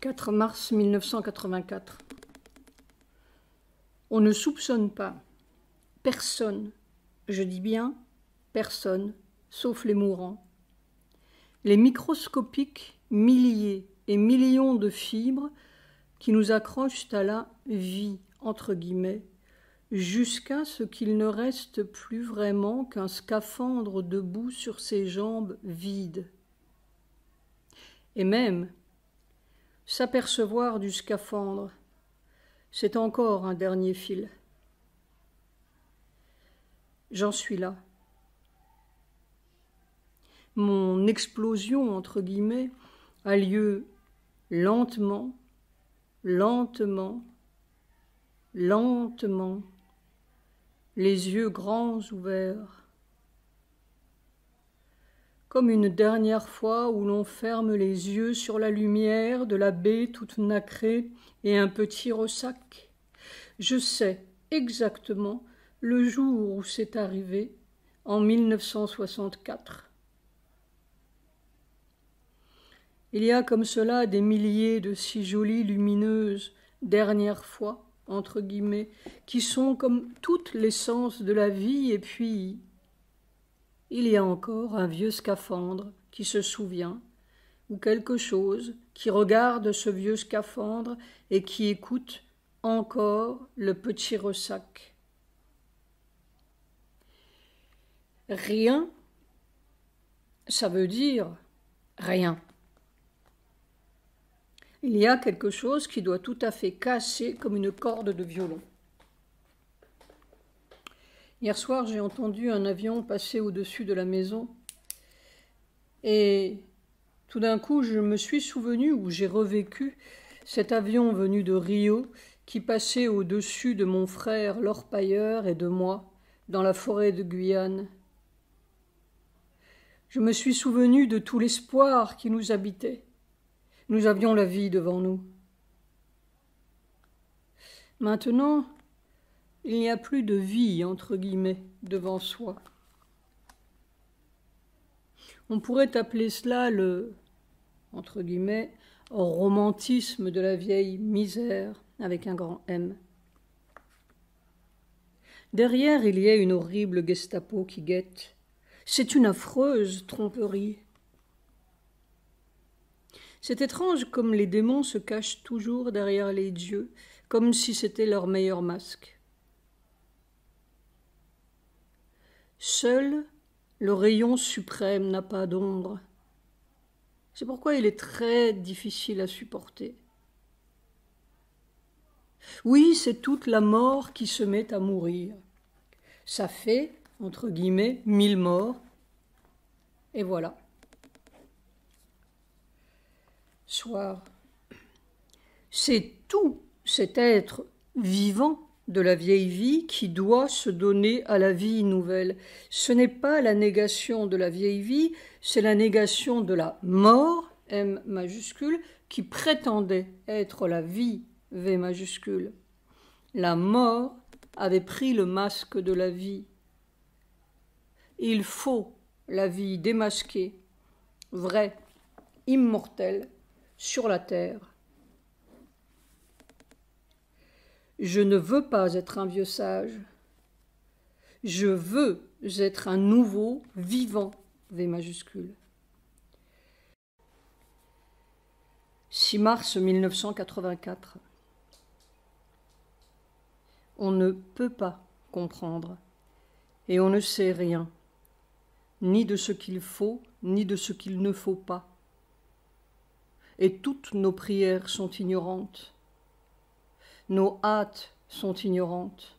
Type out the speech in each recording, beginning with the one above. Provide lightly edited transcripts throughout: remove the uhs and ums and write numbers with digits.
4 mars 1984. On ne soupçonne pas, personne, je dis bien personne, sauf les mourants. Les microscopiques milliers et millions de fibres qui nous accrochent à la vie, entre guillemets, jusqu'à ce qu'il ne reste plus vraiment qu'un scaphandre debout sur ses jambes vides. Et même, s'apercevoir du scaphandre, c'est encore un dernier fil. J'en suis là. Mon explosion, entre guillemets, a lieu lentement, lentement, lentement, les yeux grands ouverts, comme une dernière fois où l'on ferme les yeux sur la lumière de la baie toute nacrée et un petit ressac. Je sais exactement le jour où c'est arrivé, en 1964. Il y a comme cela des milliers de si jolies lumineuses dernières fois, entre guillemets, qui sont comme toute l'essence de la vie, et puis il y a encore un vieux scaphandre qui se souvient, ou quelque chose qui regarde ce vieux scaphandre et qui écoute encore le petit ressac. Rien, ça veut dire rien. Il y a quelque chose qui doit tout à fait casser comme une corde de violon. Hier soir, j'ai entendu un avion passer au-dessus de la maison et tout d'un coup, je me suis souvenu, ou j'ai revécu, cet avion venu de Rio qui passait au-dessus de mon frère l'orpailleur et de moi dans la forêt de Guyane. Je me suis souvenu de tout l'espoir qui nous habitait. Nous avions la vie devant nous. Maintenant, il n'y a plus de vie, entre guillemets, devant soi. On pourrait appeler cela le, entre guillemets, romantisme de la vieille misère, avec un grand M. Derrière, il y a une horrible Gestapo qui guette. C'est une affreuse tromperie. C'est étrange comme les démons se cachent toujours derrière les dieux, comme si c'était leur meilleur masque. Seul le rayon suprême n'a pas d'ombre. C'est pourquoi il est très difficile à supporter. Oui, c'est toute la mort qui se met à mourir. Ça fait, entre guillemets, 1000 morts. Et voilà. Soir. C'est tout cet être vivant de la vieille vie qui doit se donner à la vie nouvelle. Ce n'est pas la négation de la vieille vie, c'est la négation de la mort, M majuscule, qui prétendait être la vie, V majuscule. La mort avait pris le masque de la vie. Il faut la vie démasquée, vraie, immortelle, sur la terre. Je ne veux pas être un vieux sage. Je veux être un nouveau vivant, V majuscule. 6 mars 1984. On ne peut pas comprendre et on ne sait rien, ni de ce qu'il faut, ni de ce qu'il ne faut pas. Et toutes nos prières sont ignorantes. Nos hâtes sont ignorantes.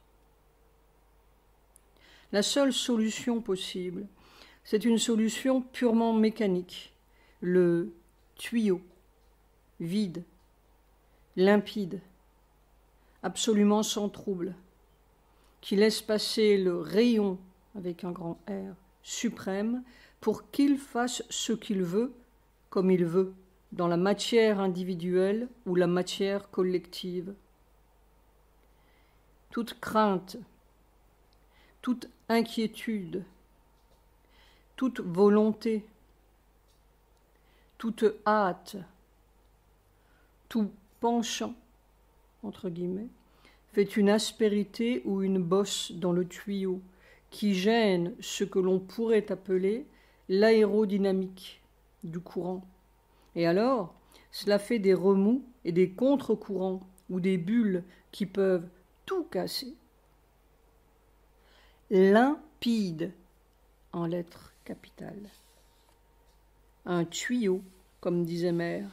La seule solution possible, c'est une solution purement mécanique. Le tuyau, vide, limpide, absolument sans trouble, qui laisse passer le rayon, avec un grand R, suprême, pour qu'il fasse ce qu'il veut, comme il veut, dans la matière individuelle ou la matière collective. Toute crainte, toute inquiétude, toute volonté, toute hâte, tout penchant, entre guillemets, fait une aspérité ou une bosse dans le tuyau qui gêne ce que l'on pourrait appeler l'aérodynamique du courant. Et alors, cela fait des remous et des contre-courants ou des bulles qui peuvent tout casser. Limpide, en lettres capitales. Un tuyau, comme disait Mère.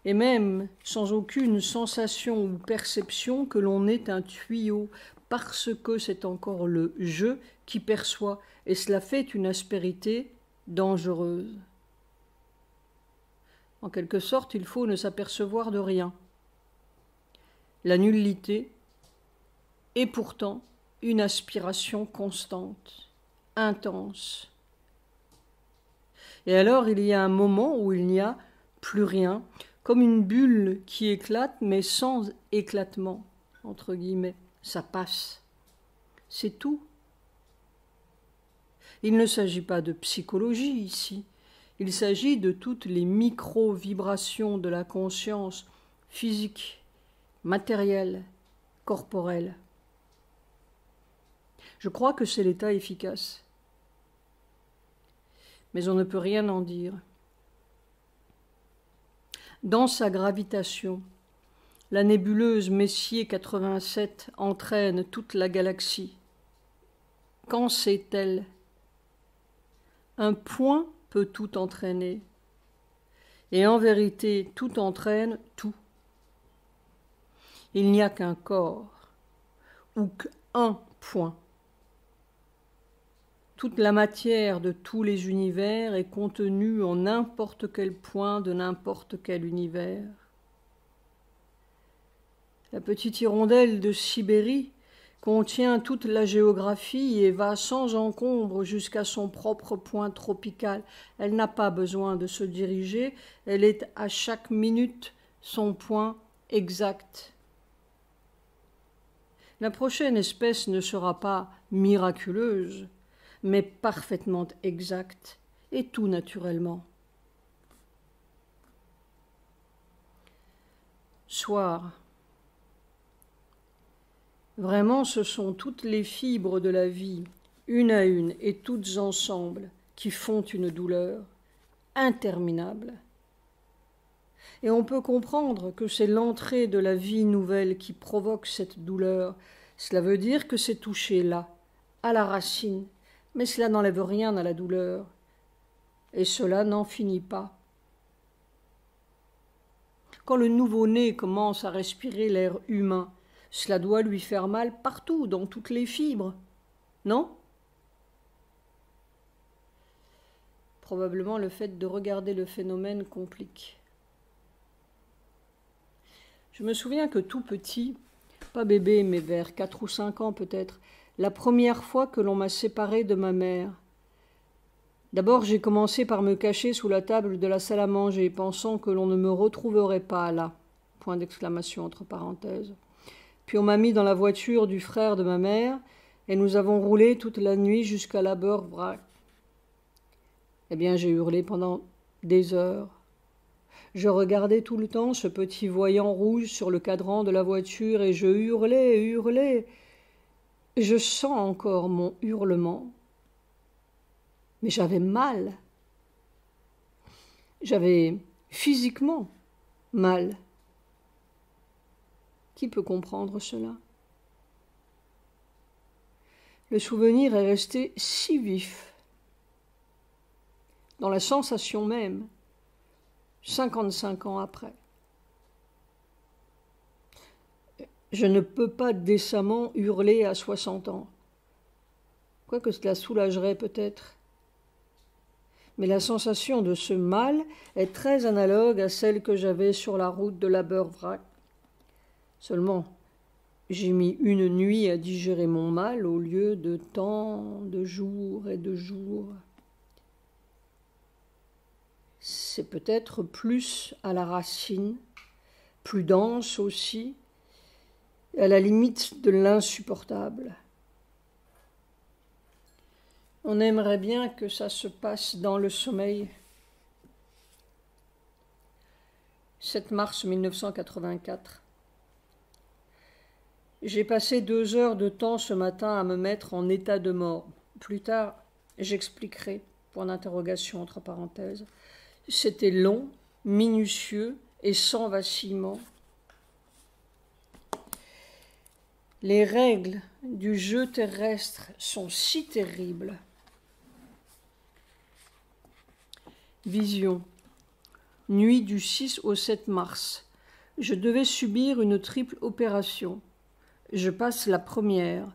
Et même sans aucune sensation ou perception que l'on est un tuyau, parce que c'est encore le « je » qui perçoit, et cela fait une aspérité dangereuse. En quelque sorte, il faut ne s'apercevoir de rien. La nullité est pourtant une aspiration constante, intense. Et alors il y a un moment où il n'y a plus rien, comme une bulle qui éclate, mais sans éclatement, entre guillemets. Ça passe. C'est tout. Il ne s'agit pas de psychologie ici. Il s'agit de toutes les micro-vibrations de la conscience physique, matérielle, corporelle. Je crois que c'est l'état efficace. Mais on ne peut rien en dire. Dans sa gravitation, la nébuleuse Messier 87 entraîne toute la galaxie. Qu'en sait-elle? Un point peut tout entraîner. Et en vérité, tout entraîne tout. Il n'y a qu'un corps, ou qu'un point. Toute la matière de tous les univers est contenue en n'importe quel point de n'importe quel univers. La petite hirondelle de Sibérie contient toute la géographie et va sans encombre jusqu'à son propre point tropical. Elle n'a pas besoin de se diriger, elle est à chaque minute son point exact. La prochaine espèce ne sera pas miraculeuse, mais parfaitement exacte, et tout naturellement. Soir. Vraiment, ce sont toutes les fibres de la vie, une à une et toutes ensemble, qui font une douleur interminable. Et on peut comprendre que c'est l'entrée de la vie nouvelle qui provoque cette douleur. Cela veut dire que c'est touché là, à la racine, mais cela n'enlève rien à la douleur. Et cela n'en finit pas. Quand le nouveau-né commence à respirer l'air humain, cela doit lui faire mal partout, dans toutes les fibres, non? Probablement le fait de regarder le phénomène complique. Je me souviens que tout petit, pas bébé, mais vers 4 ou 5 ans peut-être, la première fois que l'on m'a séparé de ma mère. D'abord, j'ai commencé par me cacher sous la table de la salle à manger, pensant que l'on ne me retrouverait pas là. Point d'exclamation entre parenthèses. Puis on m'a mis dans la voiture du frère de ma mère, et nous avons roulé toute la nuit jusqu'à la Beurvrac. Eh bien, j'ai hurlé pendant des heures. Je regardais tout le temps ce petit voyant rouge sur le cadran de la voiture, et je hurlais, hurlais. Je sens encore mon hurlement. Mais j'avais mal. J'avais physiquement mal. Qui peut comprendre cela? Le souvenir est resté si vif, dans la sensation même, 55 ans après. Je ne peux pas décemment hurler à 60 ans, quoique cela soulagerait peut-être. Mais la sensation de ce mal est très analogue à celle que j'avais sur la route de la Beurvrac. Seulement, j'ai mis une nuit à digérer mon mal au lieu de tant de jours et de jours. C'est peut-être plus à la racine, plus dense aussi, à la limite de l'insupportable. On aimerait bien que ça se passe dans le sommeil. 7 mars 1984. J'ai passé 2 heures de temps ce matin à me mettre en état de mort. Plus tard, j'expliquerai, point d'interrogation entre parenthèses. C'était long, minutieux et sans vacillement. Les règles du jeu terrestre sont si terribles. Vision. Nuit du 6 au 7 mars. Je devais subir une triple opération. Je passe la première.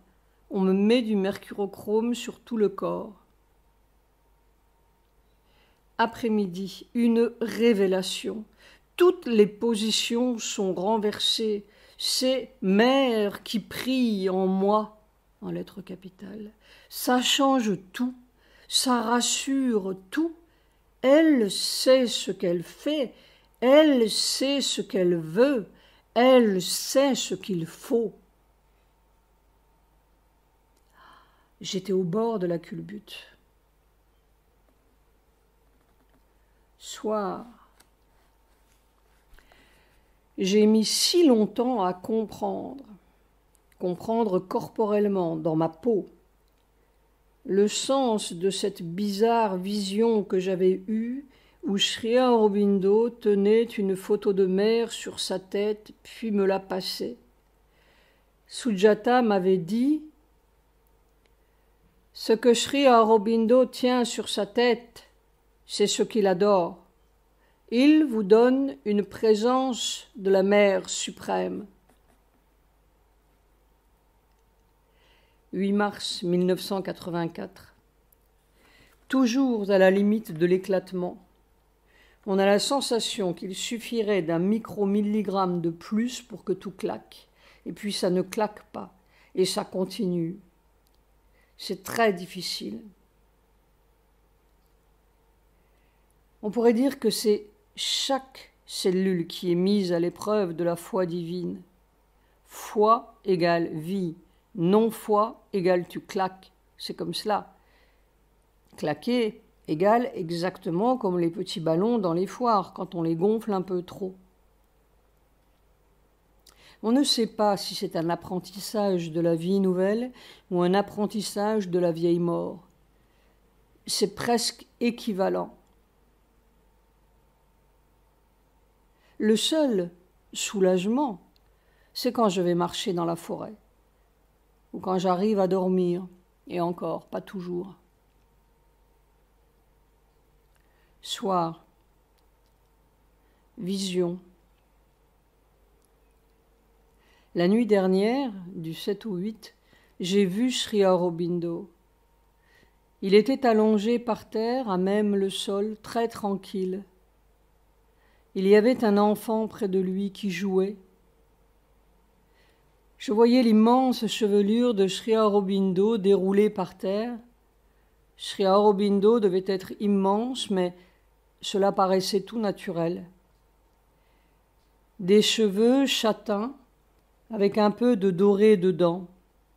On me met du mercurochrome sur tout le corps. Après-midi, une révélation. Toutes les positions sont renversées. C'est Mère qui prie en moi, en lettres capitales. Ça change tout, ça rassure tout. Elle sait ce qu'elle fait, elle sait ce qu'elle veut, elle sait ce qu'il faut. J'étais au bord de la culbute. Soir. J'ai mis si longtemps à comprendre corporellement, dans ma peau, le sens de cette bizarre vision que j'avais eue, où Sri Aurobindo tenait une photo de mère sur sa tête, puis me la passait. Sujata m'avait dit « Ce que Sri Aurobindo tient sur sa tête, c'est ce qu'il adore. Il vous donne une présence de la Mère suprême. » 8 mars 1984. Toujours à la limite de l'éclatement. On a la sensation qu'il suffirait d'un micromilligramme de plus pour que tout claque. Et puis ça ne claque pas. Et ça continue. C'est très difficile. On pourrait dire que c'est chaque cellule qui est mise à l'épreuve de la foi divine. Foi égale vie. Non-foi égale tu claques. C'est comme cela. Claquer égale exactement comme les petits ballons dans les foires, quand on les gonfle un peu trop. On ne sait pas si c'est un apprentissage de la vie nouvelle ou un apprentissage de la vieille mort. C'est presque équivalent. Le seul soulagement, c'est quand je vais marcher dans la forêt, ou quand j'arrive à dormir, et encore, pas toujours. Soir. Vision. La nuit dernière, du 7 au 8, j'ai vu Sri Aurobindo. Il était allongé par terre, à même le sol, très tranquille. Il y avait un enfant près de lui qui jouait. Je voyais l'immense chevelure de Sri Aurobindo déroulée par terre. Sri Aurobindo devait être immense, mais cela paraissait tout naturel. Des cheveux châtains, avec un peu de doré dedans.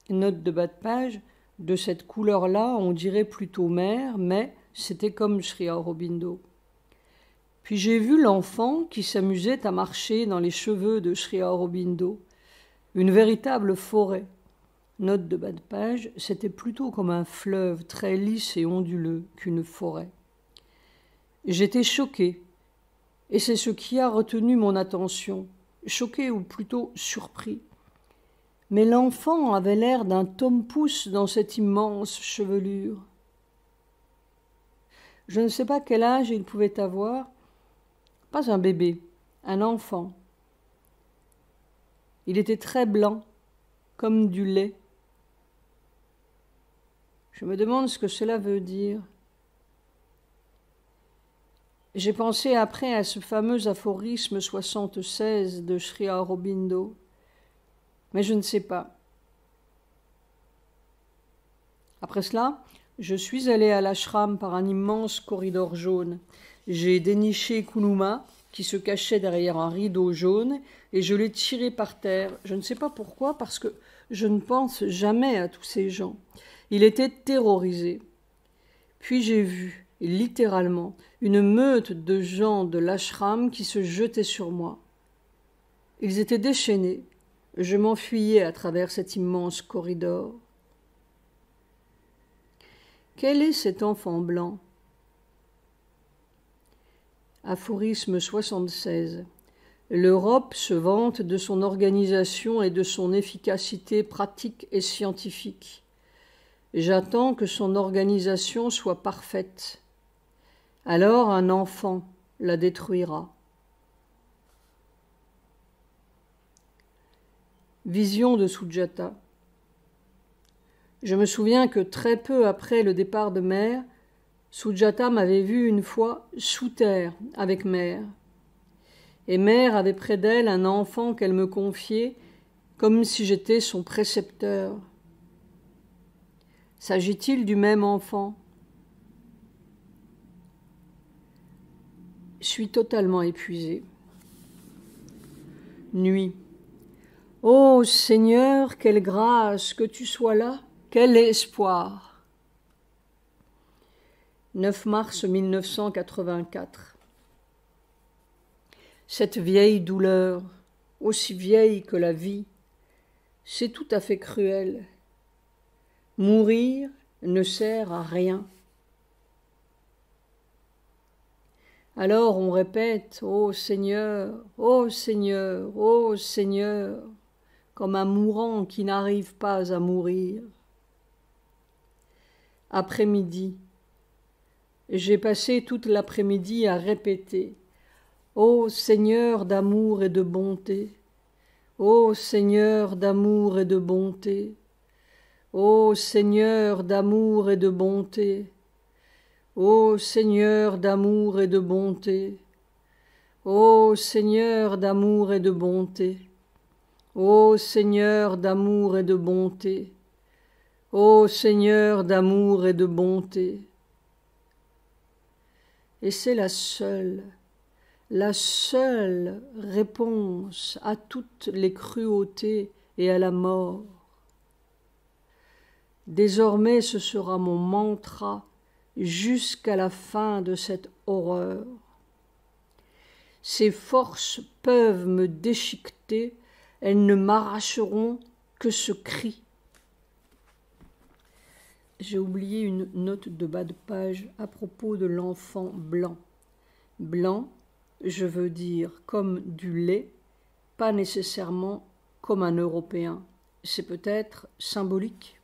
Note de bas de page, de cette couleur-là, on dirait plutôt mère, mais c'était comme Sri Aurobindo. Puis j'ai vu l'enfant qui s'amusait à marcher dans les cheveux de Sri Aurobindo. Une véritable forêt. Note de bas de page, c'était plutôt comme un fleuve très lisse et onduleux qu'une forêt. J'étais choqué, et c'est ce qui a retenu mon attention, choqué ou plutôt surpris. Mais l'enfant avait l'air d'un tome-pouce dans cette immense chevelure. Je ne sais pas quel âge il pouvait avoir, pas un bébé, un enfant. Il était très blanc, comme du lait. Je me demande ce que cela veut dire. J'ai pensé après à ce fameux aphorisme 76 de Sri Aurobindo, mais je ne sais pas. Après cela, je suis allée à l'ashram par un immense corridor jaune. J'ai déniché Kunuma, qui se cachait derrière un rideau jaune, et je l'ai tiré par terre. Je ne sais pas pourquoi, parce que je ne pense jamais à tous ces gens. Il était terrorisé. Puis j'ai vu, littéralement, une meute de gens de l'ashram qui se jetaient sur moi. Ils étaient déchaînés. Je m'enfuyais à travers cet immense corridor. Quel est cet enfant blanc? Aphorisme 76. L'Europe se vante de son organisation et de son efficacité pratique et scientifique. J'attends que son organisation soit parfaite. Alors un enfant la détruira. Vision de Sujata. Je me souviens que très peu après le départ de mère, Sujata m'avait vu une fois sous terre avec mère. Et mère avait près d'elle un enfant qu'elle me confiait comme si j'étais son précepteur. S'agit-il du même enfant? Je suis totalement épuisée. Nuit. Ô Seigneur, quelle grâce que tu sois là, quel espoir. 9 mars 1984. Cette vieille douleur, aussi vieille que la vie, c'est tout à fait cruel. Mourir ne sert à rien. Alors on répète « Ô Seigneur, ô Seigneur, ô Seigneur », comme un mourant qui n'arrive pas à mourir. Après-midi, j'ai passé toute l'après-midi à répéter « Ô Seigneur d'amour et de bonté, ô Seigneur d'amour et de bonté, ô Seigneur d'amour et de bonté, ô Seigneur d'amour et de bonté, ô Seigneur d'amour et de bonté, ô Seigneur d'amour et de bonté, ô Seigneur d'amour et de bonté. » Et c'est la seule réponse à toutes les cruautés et à la mort. Désormais, ce sera mon mantra jusqu'à la fin de cette horreur. Ces forces peuvent me déchiqueter, elles ne m'arracheront que ce cri. J'ai oublié une note de bas de page à propos de l'enfant blanc. Blanc, je veux dire comme du lait, pas nécessairement comme un Européen. C'est peut-être symbolique.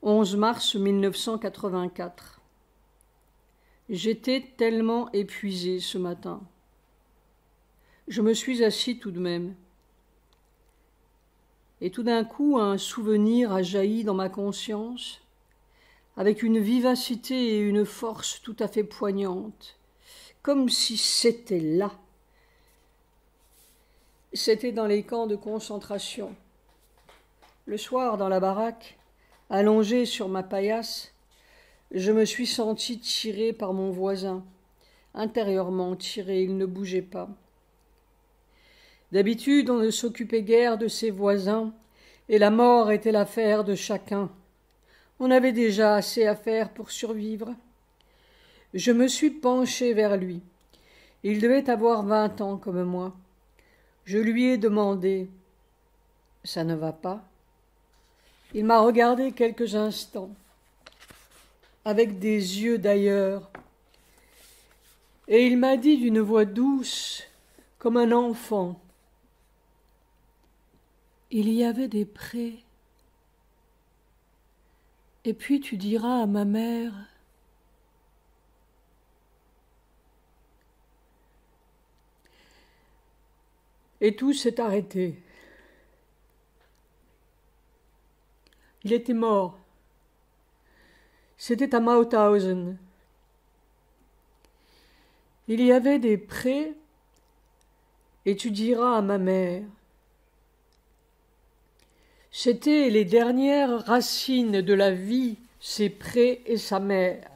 11 mars 1984. J'étais tellement épuisée ce matin. Je me suis assis tout de même. Et tout d'un coup, un souvenir a jailli dans ma conscience, avec une vivacité et une force tout à fait poignantes, comme si c'était là. C'était dans les camps de concentration. Le soir, dans la baraque, allongée sur ma paillasse, je me suis sentie tirée par mon voisin, intérieurement tirée, il ne bougeait pas. D'habitude, on ne s'occupait guère de ses voisins, et la mort était l'affaire de chacun. On avait déjà assez à faire pour survivre. Je me suis penchée vers lui. Il devait avoir 20 ans comme moi. Je lui ai demandé « Ça ne va pas ?» Il m'a regardé quelques instants, avec des yeux d'ailleurs, et il m'a dit d'une voix douce, comme un enfant, « Il y avait des prés. Et puis tu diras à ma mère, et tout s'est arrêté. Il était mort. C'était à Mauthausen. Il y avait des prés, et tu diras à ma mère. C'étaient les dernières racines de la vie, ses prés et sa mère.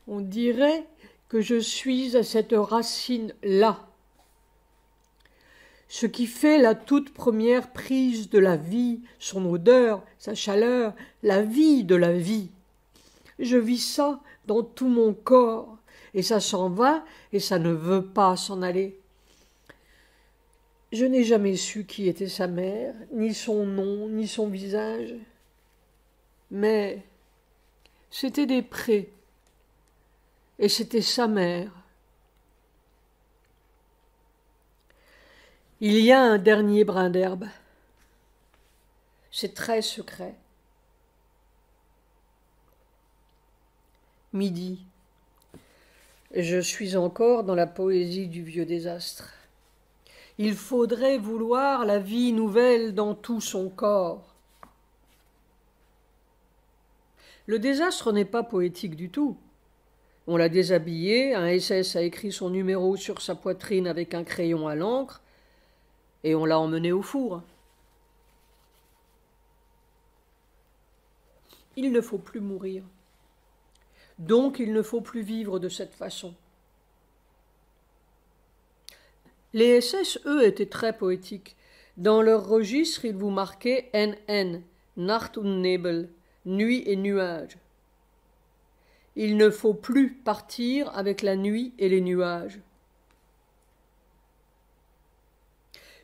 On dirait que je suis à cette racine-là. Ce qui fait la toute première prise de la vie, son odeur, sa chaleur, la vie de la vie. Je vis ça dans tout mon corps, et ça s'en va, et ça ne veut pas s'en aller. Je n'ai jamais su qui était sa mère, ni son nom, ni son visage. Mais c'était des prés, et c'était sa mère. Il y a un dernier brin d'herbe. C'est très secret. Midi. Je suis encore dans la poésie du vieux désastre. Il faudrait vouloir la vie nouvelle dans tout son corps. Le désastre n'est pas poétique du tout. On l'a déshabillé, un SS a écrit son numéro sur sa poitrine avec un crayon à l'encre, et on l'a emmené au four. Il ne faut plus mourir. Donc il ne faut plus vivre de cette façon. Les SS, eux, étaient très poétiques. Dans leur registre, ils vous marquaient NN, Nacht und Nebel, nuit et nuages. Il ne faut plus partir avec la nuit et les nuages.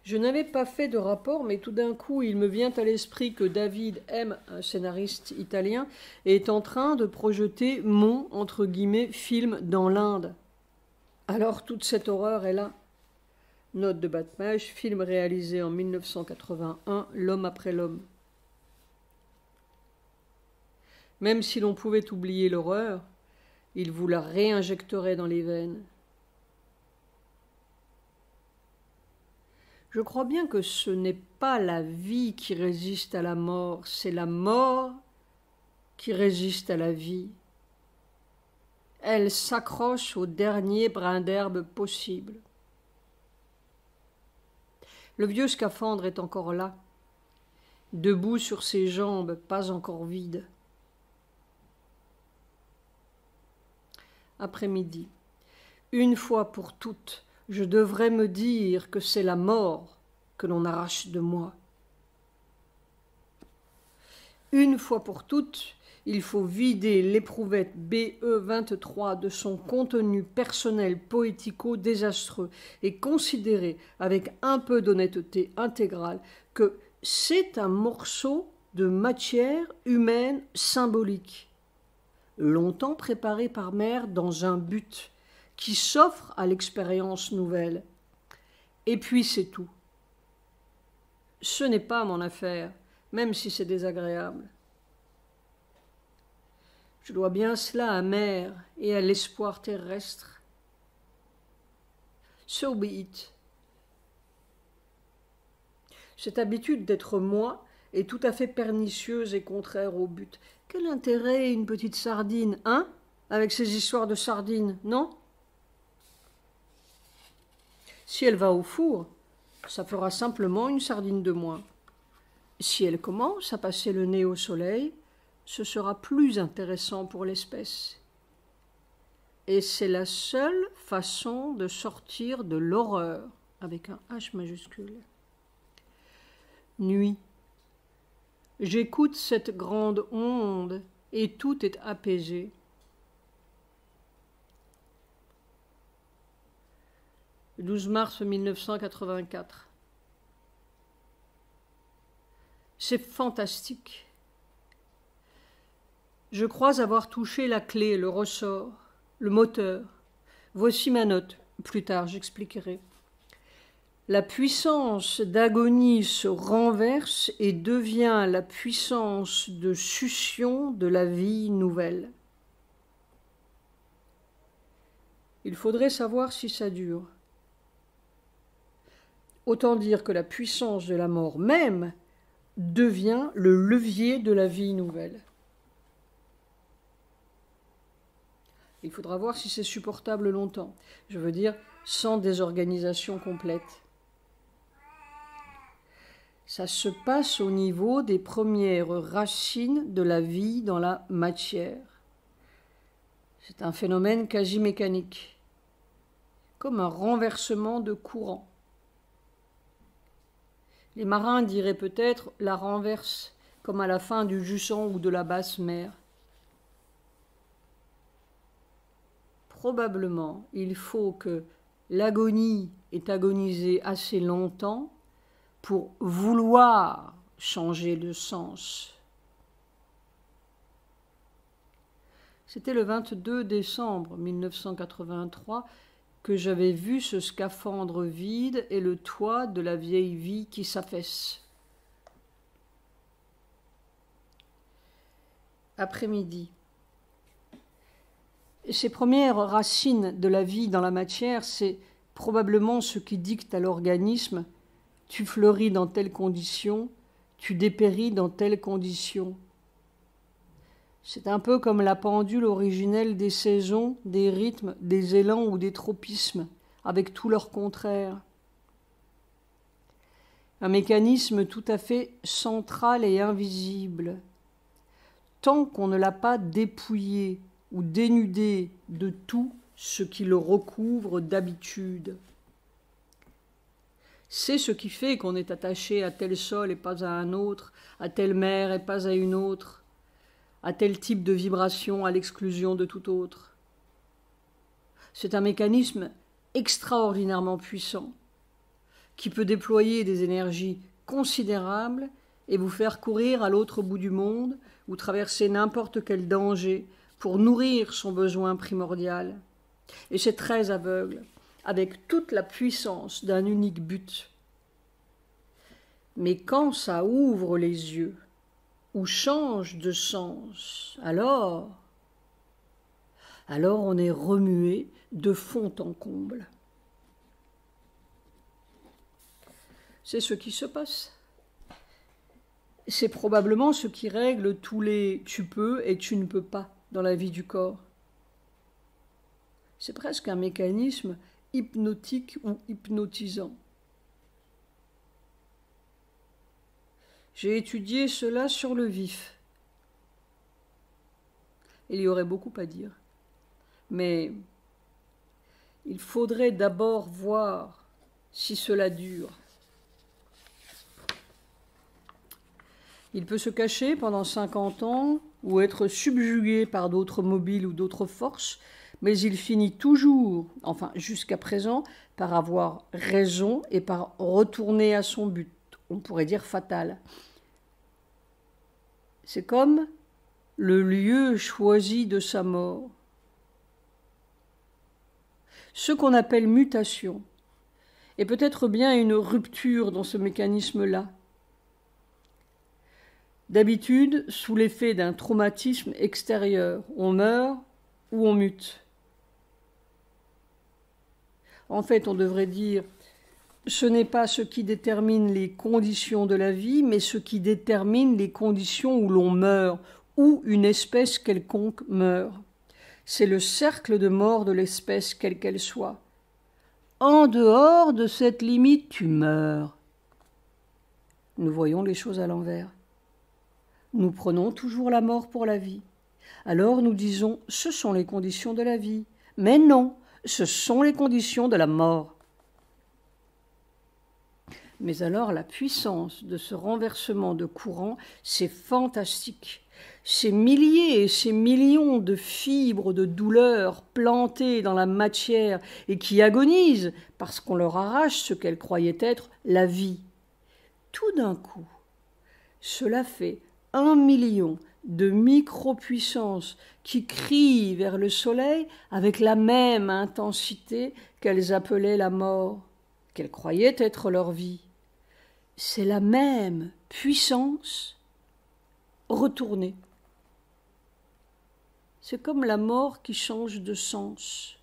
Je n'avais pas fait de rapport, mais tout d'un coup, il me vient à l'esprit que David M., un scénariste italien, est en train de projeter mon, entre guillemets, film dans l'Inde. Alors toute cette horreur est là. Note de bas de page, film réalisé en 1981, L'homme après l'homme. Même si l'on pouvait oublier l'horreur, il vous la réinjecterait dans les veines. Je crois bien que ce n'est pas la vie qui résiste à la mort, c'est la mort qui résiste à la vie. Elle s'accroche au dernier brin d'herbe possible. Le vieux scaphandre est encore là, debout sur ses jambes pas encore vides. Après-midi. Une fois pour toutes, je devrais me dire que c'est la mort que l'on arrache de moi. Une fois pour toutes, il faut vider l'éprouvette BE23 de son contenu personnel poético-désastreux et considérer avec un peu d'honnêteté intégrale que c'est un morceau de matière humaine symbolique, longtemps préparé par mère dans un but qui s'offre à l'expérience nouvelle. Et puis c'est tout. Ce n'est pas mon affaire, même si c'est désagréable. Je dois bien cela à mère et à l'espoir terrestre. So be it. Cette habitude d'être moi est tout à fait pernicieuse et contraire au but. Quel intérêt une petite sardine, hein, avec ces histoires de sardines, non? Si elle va au four, ça fera simplement une sardine de moins. Si elle commence à passer le nez au soleil, ce sera plus intéressant pour l'espèce. Et c'est la seule façon de sortir de l'horreur, avec un H majuscule. Nuit. J'écoute cette grande onde et tout est apaisé. Le 12 mars 1984. C'est fantastique. Je crois avoir touché la clé, le ressort, le moteur. Voici ma note. Plus tard, j'expliquerai. La puissance d'agonie se renverse et devient la puissance de succion de la vie nouvelle. Il faudrait savoir si ça dure. Autant dire que la puissance de la mort même devient le levier de la vie nouvelle. Il faudra voir si c'est supportable longtemps. Je veux dire, sans désorganisation complète. Ça se passe au niveau des premières racines de la vie dans la matière. C'est un phénomène quasi mécanique, comme un renversement de courant. Les marins diraient peut-être la renverse, comme à la fin du Jusson ou de la basse mer. probablement, il faut que l'agonie ait agonisé assez longtemps pour vouloir changer de sens. C'était le 22 décembre 1983 que j'avais vu ce scaphandre vide et le toit de la vieille vie qui s'affaisse. Après-midi. Ces premières racines de la vie dans la matière, c'est probablement ce qui dicte à l'organisme « tu fleuris dans telles conditions, tu dépéris dans telles conditions ». C'est un peu comme la pendule originelle des saisons, des rythmes, des élans ou des tropismes, avec tous leurs contraires. Un mécanisme tout à fait central et invisible. Tant qu'on ne l'a pas dépouillé ou dénudé de tout ce qui le recouvre d'habitude. C'est ce qui fait qu'on est attaché à tel sol et pas à un autre, à telle mer et pas à une autre, à tel type de vibration à l'exclusion de tout autre. C'est un mécanisme extraordinairement puissant qui peut déployer des énergies considérables et vous faire courir à l'autre bout du monde ou traverser n'importe quel danger pour nourrir son besoin primordial. Et c'est très aveugle, avec toute la puissance d'un unique but. Mais quand ça ouvre les yeux, ou change de sens, alors on est remué de fond en comble. C'est ce qui se passe. C'est probablement ce qui règle tous les « tu peux » et « tu ne peux pas » dans la vie du corps. C'est presque un mécanisme hypnotique ou hypnotisant. J'ai étudié cela sur le vif. Il y aurait beaucoup à dire. Mais il faudrait d'abord voir si cela dure. Il peut se cacher pendant 50 ans ou être subjugué par d'autres mobiles ou d'autres forces, mais il finit toujours, enfin jusqu'à présent, par avoir raison et par retourner à son but. On pourrait dire fatal. C'est comme le lieu choisi de sa mort. Ce qu'on appelle mutation est peut-être bien une rupture dans ce mécanisme-là. D'habitude, sous l'effet d'un traumatisme extérieur, on meurt ou on mute. En fait, on devrait dire, ce n'est pas ce qui détermine les conditions de la vie, mais ce qui détermine les conditions où l'on meurt, où une espèce quelconque meurt. C'est le cercle de mort de l'espèce, quelle qu'elle soit. En dehors de cette limite, tu meurs. Nous voyons les choses à l'envers. Nous prenons toujours la mort pour la vie. Alors nous disons, ce sont les conditions de la vie. Mais non, ce sont les conditions de la mort. Mais alors la puissance de ce renversement de courant, c'est fantastique. Ces milliers et ces millions de fibres de douleur plantées dans la matière et qui agonisent parce qu'on leur arrache ce qu'elles croyaient être la vie. Tout d'un coup, cela fait 1 million de micro-puissances qui crient vers le soleil avec la même intensité qu'elles appelaient la mort, qu'elles croyaient être leur vie. C'est la même puissance retournée. C'est comme la mort qui change de sens.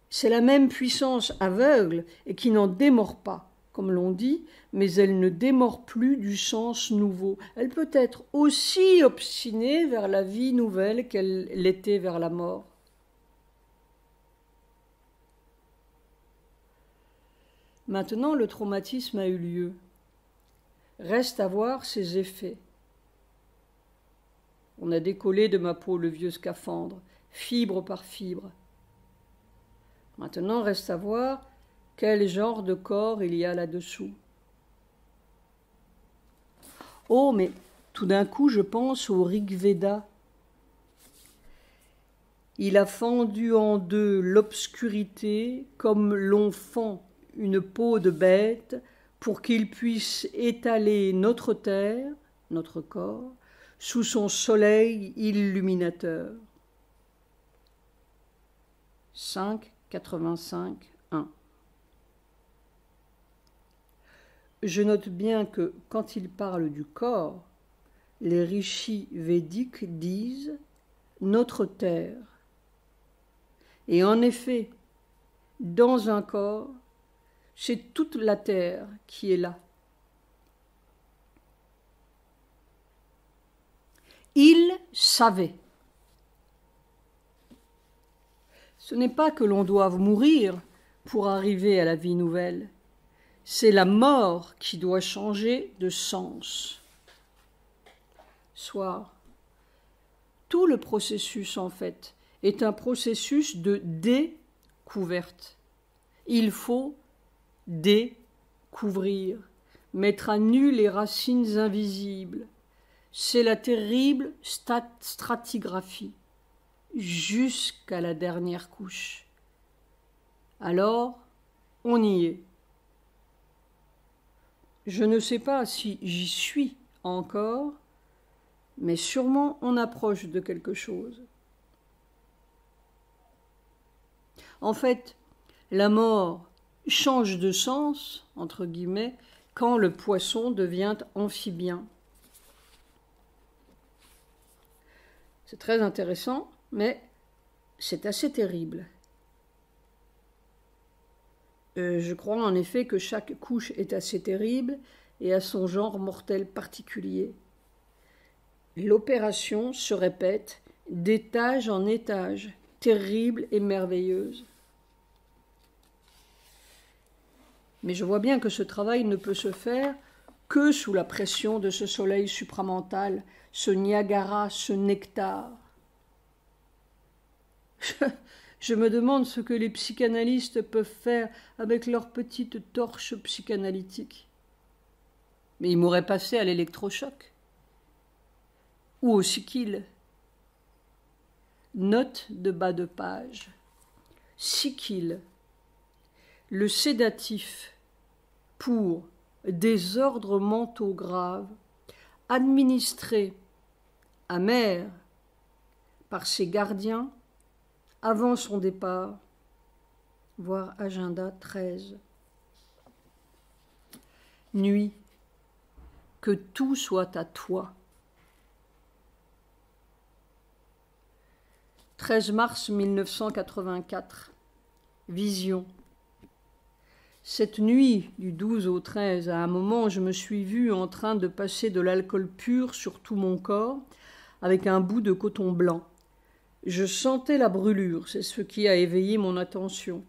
C'est la même puissance aveugle et qui n'en démord pas, comme l'on dit, mais elle ne démord plus du sens nouveau. Elle peut être aussi obstinée vers la vie nouvelle qu'elle l'était vers la mort. Maintenant, le traumatisme a eu lieu. Reste à voir ses effets. On a décollé de ma peau le vieux scaphandre, fibre par fibre. Maintenant, reste à voir quel genre de corps il y a là-dessous. Oh, mais tout d'un coup, je pense au Rig Veda. Il a fendu en deux l'obscurité comme l'on fend une peau de bête pour qu'il puisse étaler notre terre, notre corps, sous son soleil illuminateur. 5,85,1. Je note bien que quand il parle du corps, les rishis védiques disent « notre terre ». Et en effet, dans un corps, c'est toute la terre qui est là. Il savait. Ce n'est pas que l'on doive mourir pour arriver à la vie nouvelle. C'est la mort qui doit changer de sens. Soit tout le processus, en fait, est un processus de découverte. Il faut découvrir, mettre à nu les racines invisibles. C'est la terrible stratigraphie, jusqu'à la dernière couche. Alors, on y est. Je ne sais pas si j'y suis encore, mais sûrement on approche de quelque chose. En fait, la mort change de sens, entre guillemets, quand le poisson devient amphibien. C'est très intéressant, mais c'est assez terrible. Je crois en effet que chaque couche est assez terrible et a son genre mortel particulier. L'opération se répète d'étage en étage, terrible et merveilleuse. Mais je vois bien que ce travail ne peut se faire que sous la pression de ce soleil supramental, ce Niagara, ce nectar. Je me demande ce que les psychanalystes peuvent faire avec leurs petites torches psychanalytiques. Mais ils m'auraient passé à l'électrochoc. Ou au Sikil. Note de bas de page. Sikil. Le sédatif pour désordres mentaux graves, administré à mère par ses gardiens avant son départ, voir agenda 13. Nuit, que tout soit à toi. 13 mars 1984. Vision. Cette nuit, du 12 au 13, à un moment, je me suis vue en train de passer de l'alcool pur sur tout mon corps avec un bout de coton blanc. Je sentais la brûlure, c'est ce qui a éveillé mon attention.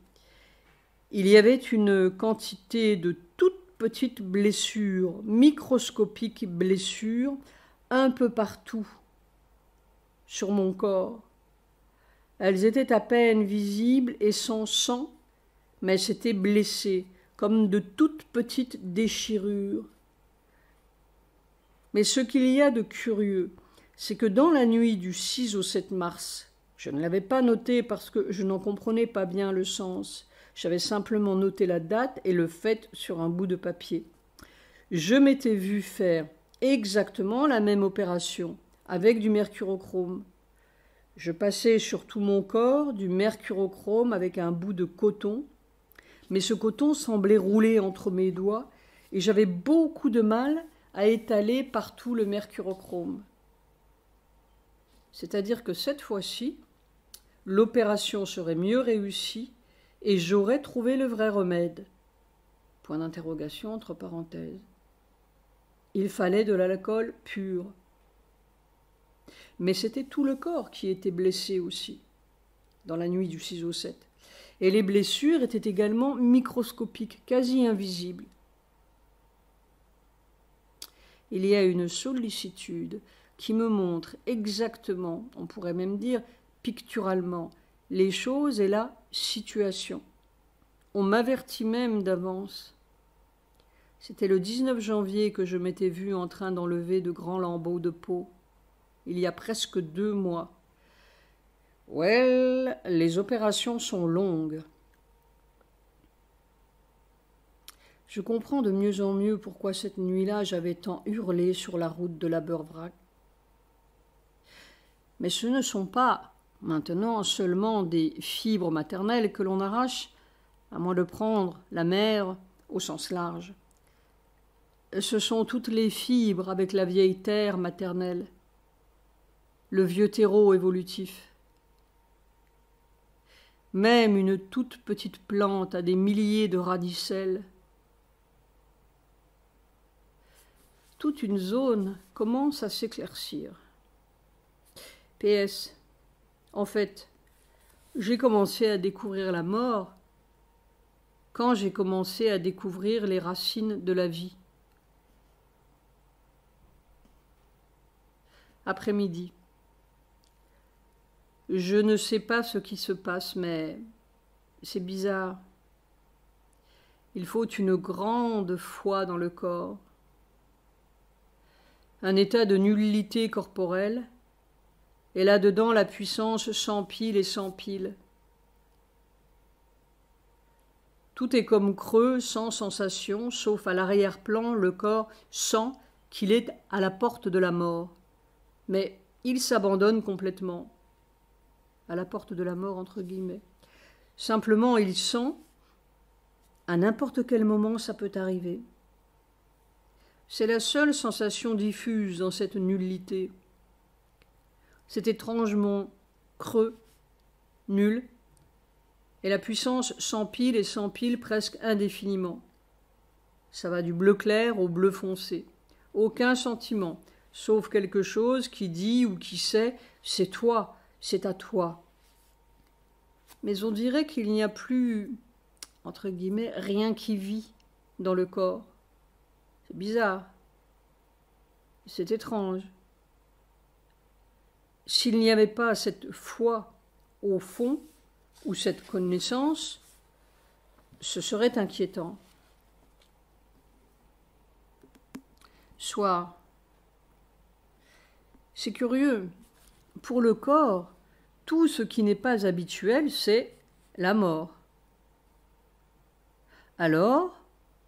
Il y avait une quantité de toutes petites blessures, microscopiques blessures, un peu partout sur mon corps. Elles étaient à peine visibles et sans sang, mais c'était blessé, comme de toutes petites déchirures. Mais ce qu'il y a de curieux, c'est que dans la nuit du 6 au 7 mars, je ne l'avais pas noté parce que je n'en comprenais pas bien le sens, j'avais simplement noté la date et le fait sur un bout de papier. Je m'étais vu faire exactement la même opération, avec du mercurochrome. Je passais sur tout mon corps du mercurochrome avec un bout de coton, mais ce coton semblait rouler entre mes doigts et j'avais beaucoup de mal à étaler partout le mercurochrome. C'est-à-dire que cette fois-ci, l'opération serait mieux réussie et j'aurais trouvé le vrai remède. Point d'interrogation entre parenthèses. Il fallait de l'alcool pur. Mais c'était tout le corps qui était blessé aussi, dans la nuit du 6 au 7. Et les blessures étaient également microscopiques, quasi invisibles. Il y a une sollicitude qui me montre exactement, on pourrait même dire picturalement, les choses et la situation. On m'avertit même d'avance. C'était le 19 janvier que je m'étais vue en train d'enlever de grands lambeaux de peau, il y a presque 2 mois. Well, les opérations sont longues. Je comprends de mieux en mieux pourquoi cette nuit-là j'avais tant hurlé sur la route de la Beurvrac. Mais ce ne sont pas, maintenant, seulement des fibres maternelles que l'on arrache, à moins de prendre la mère au sens large. Ce sont toutes les fibres avec la vieille terre maternelle, le vieux terreau évolutif. Même une toute petite plante a des milliers de radicelles. Toute une zone commence à s'éclaircir. PS. En fait, j'ai commencé à découvrir la mort quand j'ai commencé à découvrir les racines de la vie. Après-midi. Je ne sais pas ce qui se passe, mais c'est bizarre. Il faut une grande foi dans le corps, un état de nullité corporelle, et là-dedans la puissance s'empile et s'empile. Tout est comme creux, sans sensation, sauf à l'arrière-plan, le corps sent qu'il est à la porte de la mort. Mais il s'abandonne complètement. À la porte de la mort, entre guillemets. Simplement, il sent, à n'importe quel moment, ça peut arriver. C'est la seule sensation diffuse dans cette nullité. C'est étrangement creux, nul, et la puissance s'empile et s'empile presque indéfiniment. Ça va du bleu clair au bleu foncé. Aucun sentiment, sauf quelque chose qui dit ou qui sait « c'est toi ». C'est à toi. Mais on dirait qu'il n'y a plus, entre guillemets, rien qui vit dans le corps. C'est bizarre. C'est étrange. S'il n'y avait pas cette foi au fond, ou cette connaissance, ce serait inquiétant. Soir. C'est curieux. Pour le corps, tout ce qui n'est pas habituel, c'est la mort. Alors,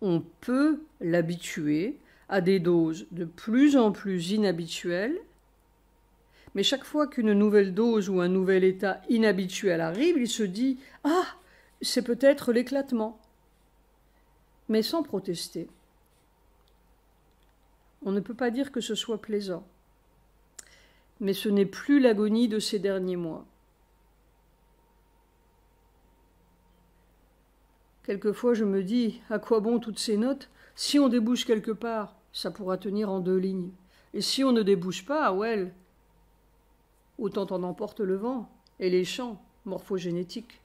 on peut l'habituer à des doses de plus en plus inhabituelles, mais chaque fois qu'une nouvelle dose ou un nouvel état inhabituel arrive, il se dit « Ah, c'est peut-être l'éclatement », mais sans protester. On ne peut pas dire que ce soit plaisant. Mais ce n'est plus l'agonie de ces derniers mois. Quelquefois, je me dis, à quoi bon toutes ces notes? Si on débouche quelque part, ça pourra tenir en 2 lignes. Et si on ne débouche pas, well, autant en emporte le vent et les champs morphogénétiques.